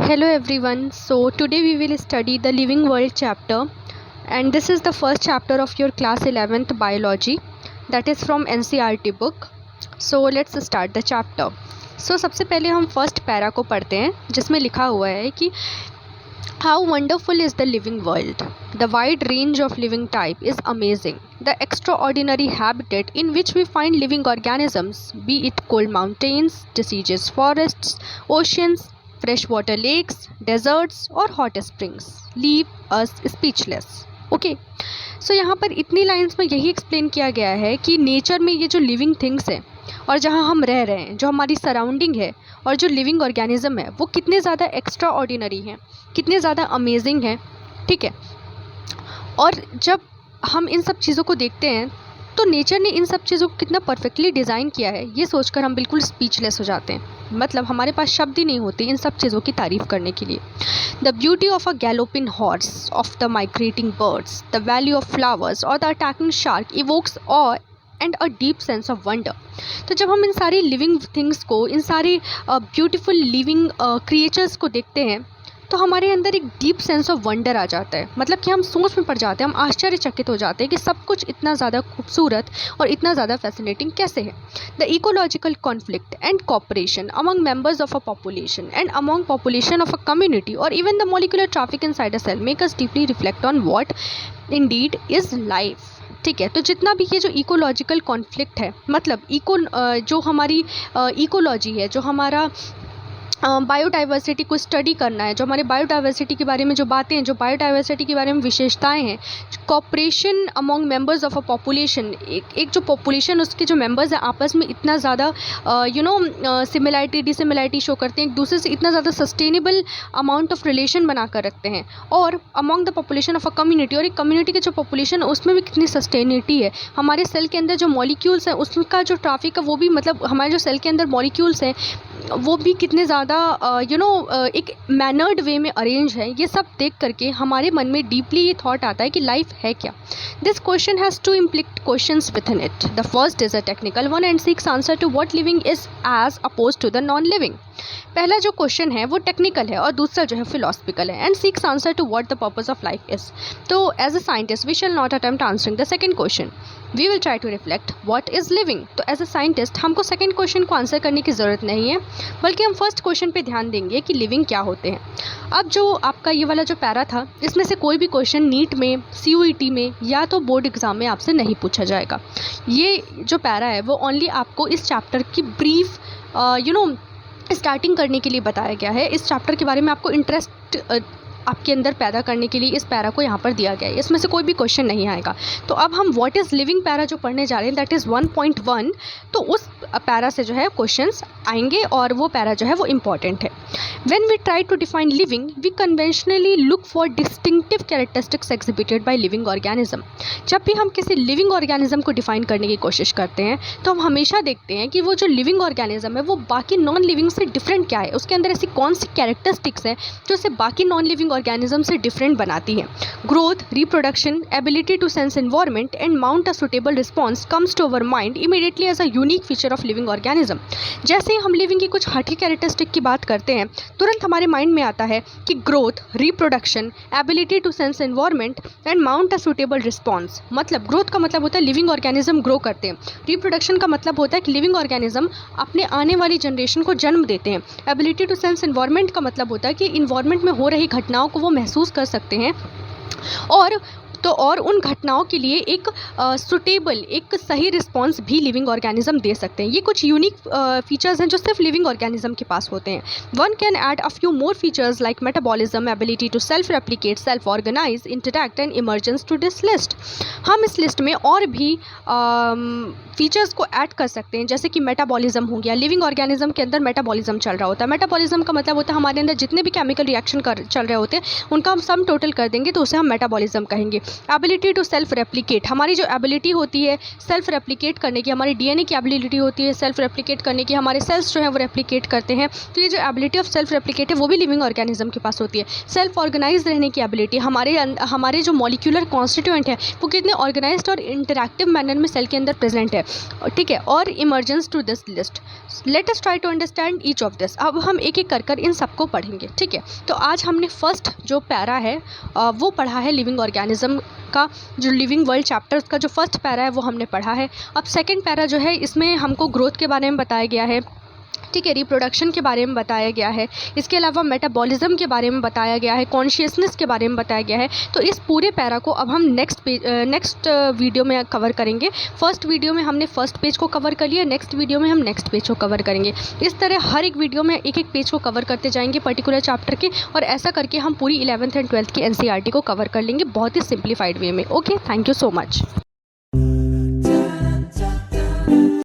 Hello everyone. So today we will study the living world chapter, and this is the first chapter of your class 11th biology, that is from NCERT book. So let's start the chapter. So सबसे पहले हम first para को पढ़ते हैं जिसमें लिखा हुआ है कि How wonderful is the living world. The wide range of living type is amazing. The extraordinary habitat in which we find living organisms, be it cold mountains, deciduous forests, oceans, freshwater lakes, deserts or hot springs, leave us speechless. Okay. सो यहाँ पर इतनी lines में यही explain किया गया है कि nature में ये जो लिविंग थिंग्स हैं और जहाँ हम रह रहे हैं, जो हमारी सराउंडिंग है और जो लिविंग ऑर्गेनिज्म है, वो कितने ज़्यादा एक्स्ट्रा ऑर्डिनरी हैं, कितने ज़्यादा अमेजिंग हैं. ठीक है. और जब हम इन सब चीज़ों को देखते हैं तो नेचर ने इन सब चीज़ों को कितना परफेक्टली डिज़ाइन किया है, ये सोचकर हम बिल्कुल स्पीचलेस हो जाते हैं. मतलब हमारे पास शब्द ही नहीं होते इन सब चीज़ों की तारीफ़ करने के लिए. The beauty of a galloping horse, of the migrating birds, the value of flowers और the attacking shark evokes awe and a deep sense of wonder. तो जब हम इन सारी लिविंग थिंग्स को, इन सारे ब्यूटीफुल लिविंग क्रिएचर्स को देखते हैं तो हमारे अंदर एक डीप सेंस ऑफ वंडर आ जाता है. मतलब कि हम सोच में पड़ जाते हैं, हम आश्चर्यचकित हो जाते हैं कि सब कुछ इतना ज़्यादा खूबसूरत और इतना ज़्यादा फैसिनेटिंग कैसे है. The ecological conflict and cooperation among members of a population and among population of a community और even the molecular traffic inside a cell make us deeply reflect on what indeed is life. ठीक है. तो जितना भी ये जो ecological conflict है, मतलब जो हमारी इकोलॉजी है, जो हमारा बायोडाइवर्सिटी को स्टडी करना है, जो हमारे बायोडाइवर्सिटी के बारे में जो बातें हैं, जो बायोडाइवर्सिटी के बारे में विशेषताएं हैं, cooperation among members of a population, एक जो पॉपुलेशन उसके जो मेंबर्स हैं आपस में इतना ज़्यादा सिमिलैरिटी डिसिमिलैरिटी शो करते हैं, एक दूसरे से इतना ज़्यादा सस्टेनेबल अमाउंट ऑफ रिलेशन बना कर रखते हैं. और among the population of a community, और एक कम्युनिटी के जो पॉपुलेशन है उसमें भी कितनी सस्टेनिटी है. हमारे सेल के अंदर जो मॉलिक्यूल्स हैं उसका जो ट्रैफिक है वो भी, मतलब हमारे जो सेल के अंदर मॉलिक्यूल्स हैं वो भी कितने ज़्यादा एक मैनर्ड वे में अरेंज है. ये सब देख करके हमारे मन में डीपली ये थॉट आता है कि लाइफ है क्या. This question has two implicit questions within it. The first is a technical one and seeks answer to what living is as oppose to the non living. पहला जो question है वो technical है और दूसरा जो है फिलोसफिकल है. And seeks answer to what the purpose of life is. तो as a scientist we shall not attempt answering the second question. We will try to reflect what is living. तो as a scientist हमको second question को answer करने की ज़रूरत नहीं है, बल्कि हम फर्स्ट क्वेश्चन पे ध्यान देंगे कि लिविंग क्या होते हैं. अब जो आपका ये वाला जो पैरा था, इसमें से कोई भी क्वेश्चन नीट में, CUET में या तो बोर्ड एग्ज़ाम में आपसे नहीं पूछा जाएगा. ये जो पैरा है वो ओनली आपको इस चैप्टर की ब्रीफ स्टार्टिंग करने के लिए बताया गया है. इस चैप्टर के बारे में आपको इंटरेस्ट आपके अंदर पैदा करने के लिए इस पैरा को यहाँ पर दिया गया है. इसमें से कोई भी क्वेश्चन नहीं आएगा. तो अब हम व्हाट इज़ लिविंग पैरा जो पढ़ने जा रहे हैं, दैट इज़ 1.1. तो उस पैरा से जो है क्वेश्चंस आएंगे और वो पैरा जो है वो इम्पॉर्टेंट है. When we try to define living, we conventionally look for distinctive characteristics exhibited by living organism. जब भी हम किसी लिविंग ऑर्गेनिज्म को डिफाइन करने की कोशिश करते हैं तो हम हमेशा देखते हैं कि वो जो लिविंग ऑर्गेनिज्म है वो बाकी नॉन लिविंग से डिफरेंट क्या है, उसके अंदर ऐसी कौन सी कैरेक्टरिस्टिक्स हैं जो उसे बाकी नॉन लिविंग ऑर्गेनिज्म से डिफरेंट बनाती हैं. Growth, reproduction, ability to sense environment and mount a suitable response comes to our mind immediately as a unique feature of living organism. जैसे ही हम लिविंग की कुछ हटी कैरेक्टरिस्टिक की बात करते हैं तुरंत हमारे माइंड में आता है कि growth, reproduction, ability to sense environment and mount a suitable response. मतलब ग्रोथ का मतलब होता है लिविंग ऑर्गेनिज्म ग्रो करते हैं. रिप्रोडक्शन का मतलब होता है कि लिविंग ऑर्गेनिज्म अपने आने वाली जनरेशन को जन्म देते हैं. एबिलिटी टू सेंस एनवायरनमेंट का मतलब होता है कि इन्वायरमेंट में हो रही घटनाओं को वो महसूस कर सकते हैं और उन घटनाओं के लिए एक सुटेबल, एक सही रिस्पॉन्स भी लिविंग ऑर्गेनिज्म दे सकते हैं. ये कुछ यूनिक फीचर्स हैं जो सिर्फ लिविंग ऑर्गेनिज्म के पास होते हैं. One can add a few more features like metabolism, ability to self replicate, self organise, interact and emergence to this list. हम इस लिस्ट में और भी फीचर्स को ऐड कर सकते हैं, जैसे कि मेटाबॉलिज्म हो गया. लिविंग ऑर्गेनिज्म के अंदर मेटाबॉलिज्म चल रहा होता है. मेटाबॉलिज्म का मतलब होता है हमारे अंदर जितने भी केमिकल रिएक्शन चल रहे होते हैं उनका हम सम टोटल कर देंगे तो उसे हम मेटाबॉलिज्म कहेंगे. एबिलिटी टू सेल्फ रेप्लिकेट, हमारी जो एबिलिटी होती है सेल्फ रेप्लिकेट करने की, हमारी डीएनए की एबिलिटी होती है सेल्फ रेप्लिकेट करने की, हमारे सेल्स जो है वो रेप्लिकेट करते हैं। तो ये जो एबिलिटी ऑफ सेल्फ रेप्लिकेट है वो भी लिविंग ऑर्गेनिज्म के पास होती है। सेल्फ ऑर्गेनाइज रहने की एबिलिटी, हमारे जो मॉलिक्यूलर कॉन्स्टिट्यूएंट है वो कितने ऑर्गेनाइज्ड और इंटरैक्टिव मैनर में सेल के अंदर प्रेजेंट है, ठीक है। और emergence to this list, let us try to understand each of this. अब हम एक एक कर इन सबको पढ़ेंगे, ठीक है। तो आज हमने फर्स्ट जो पैरा है वो पढ़ा है लिविंग ऑर्गेनिज्म का, जो लिविंग वर्ल्ड चैप्टर उसका जो फर्स्ट पैरा है वो हमने पढ़ा है। अब सेकंड पैरा जो है इसमें हमको ग्रोथ के बारे में बताया गया है, ठीक है, रिप्रोडक्शन के बारे में बताया गया है, इसके अलावा मेटाबॉलिज्म के बारे में बताया गया है, कॉन्शियसनेस के बारे में बताया गया है। तो इस पूरे पैरा को अब हम नेक्स्ट वीडियो में कवर करेंगे। फर्स्ट वीडियो में हमने फर्स्ट पेज को कवर कर लिया, नेक्स्ट वीडियो में हम नेक्स्ट पेज को कवर करेंगे। इस तरह हर एक वीडियो में एक एक पेज को कवर करते जाएंगे पर्टिकुलर चैप्टर के, और ऐसा करके हम पूरी 11th एंड 12th की NCERT को कवर कर लेंगे बहुत ही सिंप्लीफाइड वे में। Okay, thank you so much.